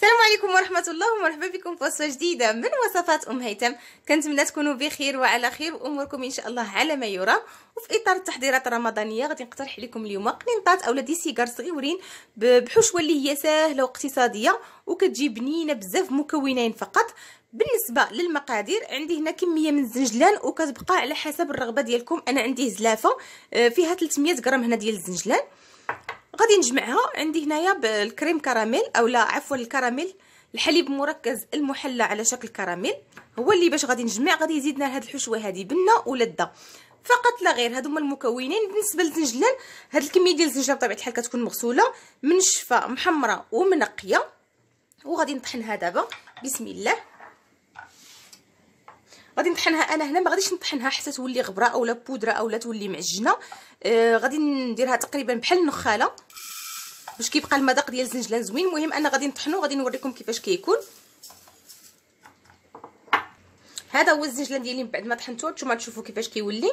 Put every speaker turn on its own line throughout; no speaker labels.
السلام عليكم ورحمة الله ومرحبا بكم في وصفة جديدة من وصفات أم هيثم. كنتمنى تكونوا بخير وعلى خير وأموركم إن شاء الله على ما يرام. وفي إطار التحضيرات الرمضانية غادي نقترح لكم اليوم قنينطات أولا ديسيكار صغيورين بحشوة اللي هي ساهلة واقتصادية وكتجي بنينة بزاف، مكونين فقط. بالنسبة للمقادير عندي هنا كمية من الزنجلان وكتبقى على حسب الرغبة ديالكم. أنا عندي زلافة فيها 300 غرام هنا ديال الزنجلان، غادي نجمعها. عندي هنايا بالكريم كراميل اولا عفوا الكراميل، الحليب مركز المحلى على شكل كراميل هو اللي باش غادي نجمع. غادي يزيدنا لهاد الحشوه هذه بنه ولذه فقط لا غير. هادو هما المكونين. بالنسبه للزنجلان، هاد الكميه ديال الزنجلان بطبيعه الحال كتكون مغسوله منشفه محمره ومنقيه، وغادي نطحنها دابا. بسم الله. غادي نطحنها انا هنا، ما غاديش نطحنها حتى تولي غبره اولا بودره اولا تولي معجنه. غادي نديرها تقريبا بحال النخاله باش كيبقى المذاق ديال الزنجلان زوين. المهم انا غادي نطحنو، غادي نوريكم كيفاش كيكون. هذا هو الزنجلان ديالي من بعد ما طحنتو، نتوما تشوفوا كيفاش كيولي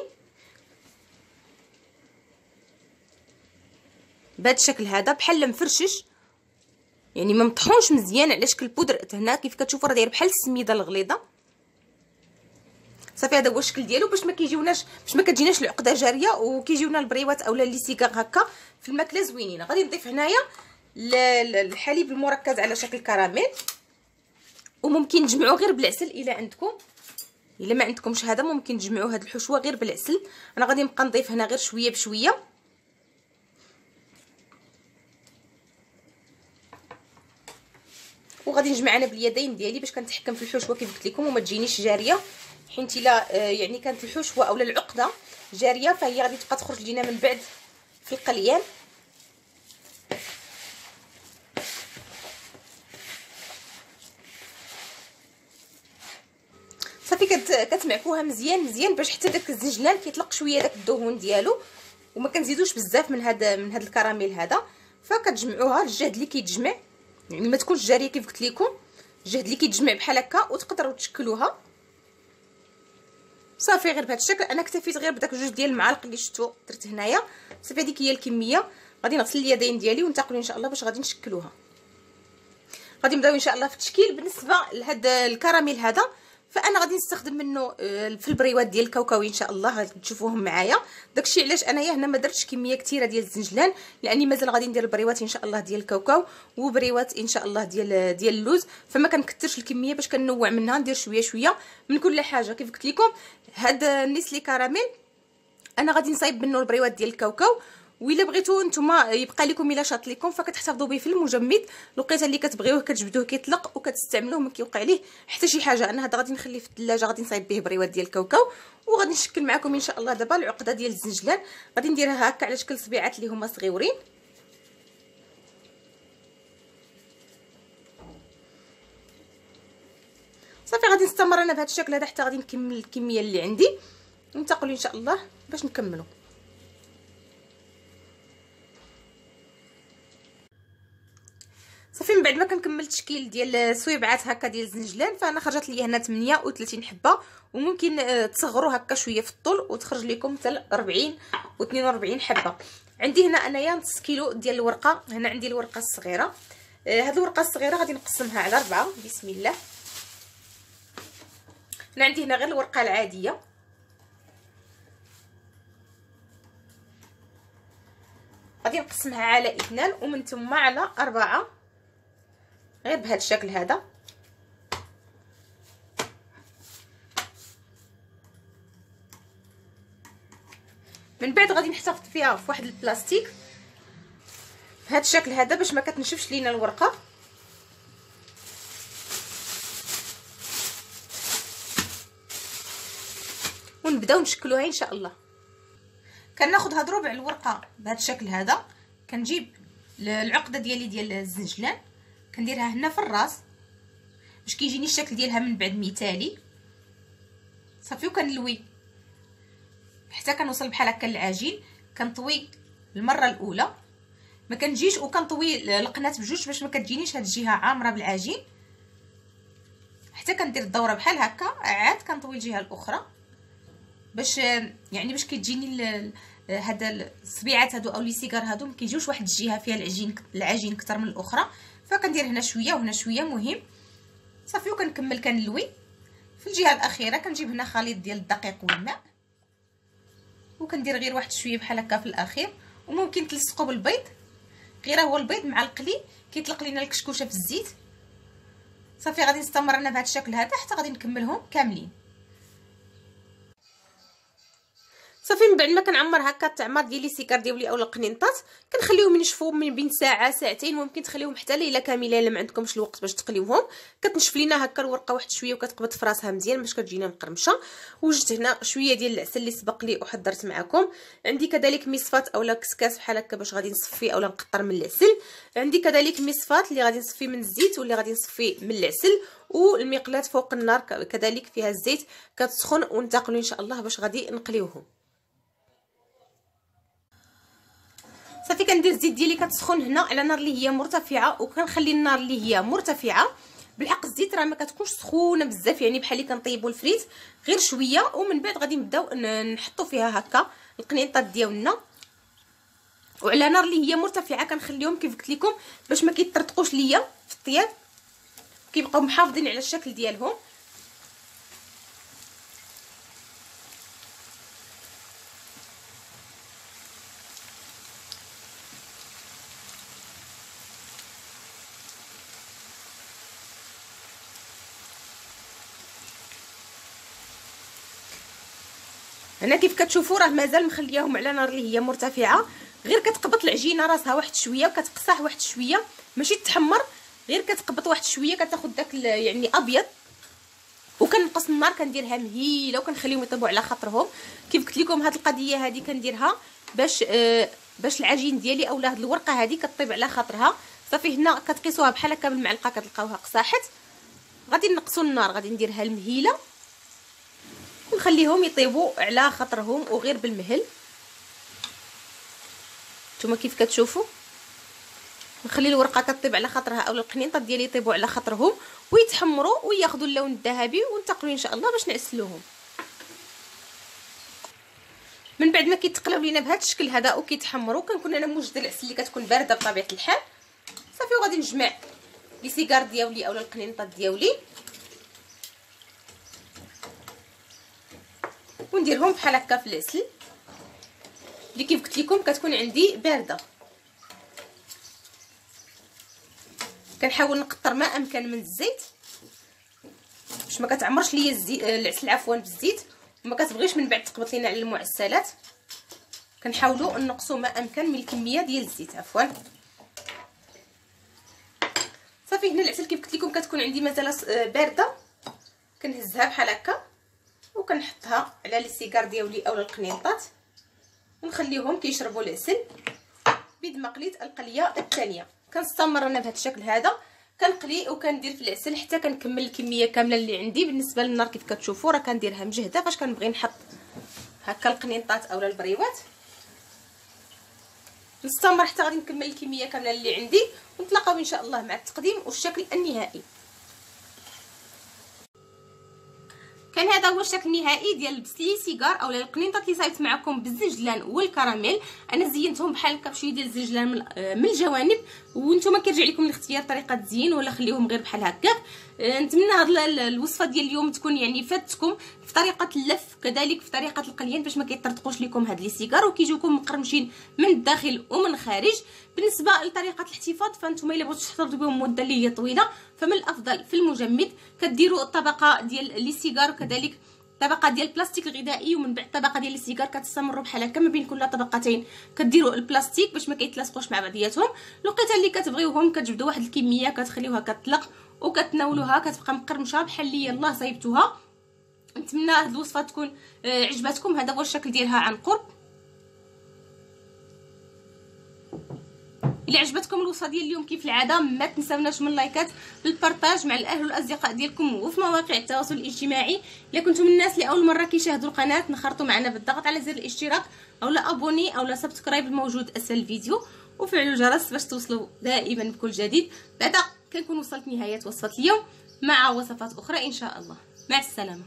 بهذا الشكل هذا بحال مفرشش، يعني ما مطحونش مزيان على شكل بودر. هنا كيف كتشوفوا راه داير بحال السميده الغليظه. صافي هذا هو الشكل ديالو باش ما كيجيوناش، باش ما كتجيناش العقده جاريه وكيجيونا البريوات اولا لي سيكار هكا في الماكله زوينين. غادي نضيف هنايا الحليب المركز على شكل كراميل، وممكن تجمعوه غير بالعسل الا عندكم. الا ما عندكمش هذا ممكن تجمعوا هاد الحشوه غير بالعسل. انا غادي نبقى نضيف هنا غير شويه بشويه. وغادي نجمع انا باليدين ديالي باش كنتحكم في الحشوه كيف قلت لكم وما تجينيش جاريه، حيت الا يعني كانت الحشوه اولا العقده جاريه فهي غادي تبقى تخرج لينا من بعد في القليان. صافي كتمعكوها مزيان مزيان باش حتى داك الزنجلان كيطلق شويه داك الدهون ديالو، وما كنزيدوش بزاف من هذا الكراميل هذا. فكتجمعوها الجهد اللي كيتجمع، يعني ما تكونش جاريه كيف قلت لكم، الجهد اللي كيتجمع بحال هكا، وتقدروا تشكلوها. صافي غير بهذا الشكل. انا اكتفيت غير بداك جوج ديال المعالق اللي شفتوا درت هنايا. صافي هذيك هي الكميه. غادي نغسل اليدين ديالي وننتقلوا ان شاء الله باش غادي نشكلوها. غادي نبداو ان شاء الله في التشكيل. بالنسبه لهذا الكراميل هذا فانا غادي نستخدم منه في البريوات ديال الكاوكاوي ان شاء الله، غادي تشوفوهم معايا. داكشي علاش انايا هنا ما درتش كميه كثيره ديال الزنجلان، لاني مازال غادي ندير البريوات ان شاء الله ديال الكاوكاو وبريوات ان شاء الله ديال اللوز، فما كنكثرش الكميه باش كنوع منها، ندير شويه شويه من كل حاجه. كيف قلت لكم هذا النسلي كراميل انا غادي نصايب منه البريوات ديال الكاوكاو، وإلا بغيتو نتوما يبقى لكم الا شاط لكم فكتحتفظوا به في المجمد. الوقيته اللي كتبغيوه كتجبدوه كيطلق وكتستعملوه ما كيوقع ليه حتى شي حاجه. انا هذا غادي نخليه في الثلاجه، غادي نصايب به بريوات ديال الكاوكاو، وغادي نشكل معكم ان شاء الله دابا العقده ديال الزنجلان. غادي نديرها هكا على شكل صبيعات اللي هما صغيورين. صافي غادي نستمر انا بهذا الشكل هذا حتى غادي نكمل الكميه اللي عندي، ننتقلوا ان شاء الله باش نكملوا. صافي من بعد ما كنكمل التشكيل ديال الصويبعات هكا ديال الزنجلان، فانا خرجت لي هنا 38 حبه، وممكن تصغروا هكا شويه في الطول وتخرج لكم حتى 40 و42 حبه. عندي هنا انايا نص كيلو ديال الورقه. هنا عندي الورقه الصغيره. هذه الورقه الصغيره غادي نقسمها على 4. بسم الله. انا عندي هنا غير الورقه العاديه، غادي نقسمها على 2 ومن ثم على 4 غير بهذا الشكل هذا. من بعد غادي نحتفظ فيها في واحد البلاستيك بهذا الشكل هذا باش ما كتنشفش لينا الورقه. ونبداو نشكلوها ان شاء الله. كناخذ هاد ربع الورقه بهذا الشكل هذا، كنجيب العقده ديالي ديال الزنجلان كنديرها هنا في الراس باش كيجيني الشكل ديالها من بعد مثالي. صافي وكنلوي حتى كنوصل بحال هكا للعجين. كنطوي المره الاولى، ما كنجيش وكنطوي القنات بجوج باش ما كتجينيش هاد الجهه عامره بالعجين، حتى كندير الدوره بحال هكا. عاد كنطوي الجهه الاخرى باش يعني باش كتجيني هذا الصبيعات هادو او لي سيجار هادو ما كيجيوش واحد الجهه فيها العجين كتر من الاخرى. فكندير هنا شويه وهنا شويه مهم صافي. وكنكمل كنلوي. في الجهه الاخيره كنجيب هنا خليط ديال الدقيق والماء وكندير غير واحد شويه بحال هكا في الاخير. وممكن تلصقوا بالبيض، غير هو البيض مع القلي كيطلق لينا الكشكوشه في الزيت. صافي غادي نستمر انا بهذا الشكل هذا حتى غادي نكملهم كاملين. صافي من بعد ما كنعمر هكا التعمار ديال لي سيكار ديالي اولا القنينطات كنخليهم ينشفوا من بين ساعه ساعتين، ممكن تخليهم حتى ليله كامله الا ما عندكمش الوقت باش تقليوهم. كتنشف لينا هكا الورقه واحد شويه وكتقبض في راسها مزيان باش كتجينا مقرمشه. وجدت هنا شويه ديال العسل اللي سبق لي وحضرت معكم. عندي كذلك مصفات اولا كسكاس بحال هكا باش غادي نصفي اولا نقطر من العسل. عندي كذلك مصفات اللي غادي نصفي من الزيت واللي غادي نصفي من العسل. والمقلاة فوق النار كذلك فيها الزيت كتسخن وننتقلوا ان شاء الله باش غادي نقليوهم. صافي كندير الزيت ديالي كتسخن هنا على نار اللي هي مرتفعه وكنخلي النار اللي هي مرتفعه. بالحق الزيت راه ما كتكونش سخونه بزاف يعني بحال اللي كنطيبوا الفريت، غير شويه. ومن بعد غادي نبداو نحطوا فيها هكا القنيطات ديالنا وعلى نار اللي هي مرتفعه. كنخليهم كيف قلت لكم باش ما كيطرطقوش ليا في الطياب، كيبقاو محافظين على الشكل ديالهم. هنا كيف كتشوفوا راه مازال مخلياهم على نار اللي هي مرتفعه، غير كتقبط العجينه راسها واحد شويه وكتقصح واحد شويه، ماشي تحمر، غير كتقبط واحد شويه كتاخذ داك يعني ابيض. وكنقص النار كنديرها مهيله وكنخليهم يطيبوا على خاطرهم. كيف قلت لكم هاد القضيه هذه كنديرها باش العجين ديالي اولا هاد الورقه هذه كطيب على خاطرها. صافي هنا كتقيسوها بحال هكا بالمعلقه كتلقاوها قصاحت. غادي نقصوا النار، غادي نديرها المهيله ونخليهم يطيبوا على خاطرهم وغير بالمهل. نتوما كيف كتشوفوا نخلي الورقه كطيب على خاطرها اولا القنينطات ديالي يطيبوا على خاطرهم ويتحمروا وياخذوا اللون الذهبي وننتقلوا ان شاء الله باش نعسلوهم. من بعد ما كيتقلاو لينا بهذا الشكل هذا وكيتحمروا كنكون انا موجده العسل اللي كتكون بارده بطبيعه الحال. صافي وغادي نجمع لي سيكار ديالي اولا القنينطات ديالي ونديرهم بحال هكا في العسل اللي كيف قلت لكم كتكون عندي بارده. كنحاول نقطر ما امكن من الزيت باش ما كتعمرش ليا العسل عفوا بالزيت وما كتبغيش من بعد تقبط لينا على المعسلات. كنحاولوا نقصوا ما امكن من الكميه ديال الزيت عفوا. صافي هنا العسل كيف قلت لكم كتكون عندي مازال بارده. كنهزها بحال هكا وكنحطها على لي سيكار ديالي اولا القنينطات ونخليهم كيشربوا العسل بيد ما قليت القليه الثانيه. كنستمر انا بهذا الشكل هذا كنقلي وكندير في العسل حتى كنكمل الكميه كامله اللي عندي. بالنسبه للنار كيف كتشوفوا راه كنديرها مجهده فاش كنبغي نحط هكا القنينطات اولا البريوات. نستمر حتى غادي نكمل الكميه كامله اللي عندي ونتلاقاو ان شاء الله مع التقديم والشكل النهائي. كان هذا هو الشكل النهائي ديال البسلي سيجار اولا القنينطات اللي صايبت معكم بالزنجلان والكراميل. انا زينتهم بحال هكا بشويه ديال الزنجلان من الجوانب وانتم كيرجع لكم الاختيار طريقه التزيين ولا خليهم غير بحال هكاك. نتمنى هاد الوصفه ديال اليوم تكون يعني فاتتكم في طريقه اللف كذلك في طريقه القليان باش ما كيطرطقوش لكم هاد لي سيجار وكيجيوكم مقرمشين من الداخل ومن الخارج. بالنسبه لطريقه الاحتفاظ فانتم الا بغيتوا تحتفظوا بهم مده اللي هي طويله فمن الافضل في المجمد كديروا الطبقه ديال لي سيجار وكذلك طبقه ديال البلاستيك الغذائي ومن بعد طبقه ديال السيجار كتستمروا بحال هكا ما بين كل طبقتين كديروا البلاستيك باش ما كيتلاصقوش مع بعضياتهم. لقيت اللي كتبغيوهم كتجبدوا واحد الكميه كتخليوها كتطلق وكتناولوها كتبقى مقرمشه بحال اللي يلاه صايبتوها. نتمنى هاد الوصفه تكون عجبتكم. هذا هو الشكل ديالها عن قرب. الا عجبتكم الوصفه ديال اليوم كيف العاده ما تنساوناش من اللايكات بالبارطاج مع الاهل والاصدقاء ديالكم وفي مواقع التواصل الاجتماعي. الا كنتم من الناس اللي اول مره كيشاهدوا القناه نخرطوا معنا بالضغط على زر الاشتراك اولا ابوني اولا سبسكرايب الموجود اسفل الفيديو وفعلوا الجرس باش توصلوا دائما بكل جديد. بعدا كنكون وصلت نهايه وصفه اليوم مع وصفات اخرى ان شاء الله. مع السلامه.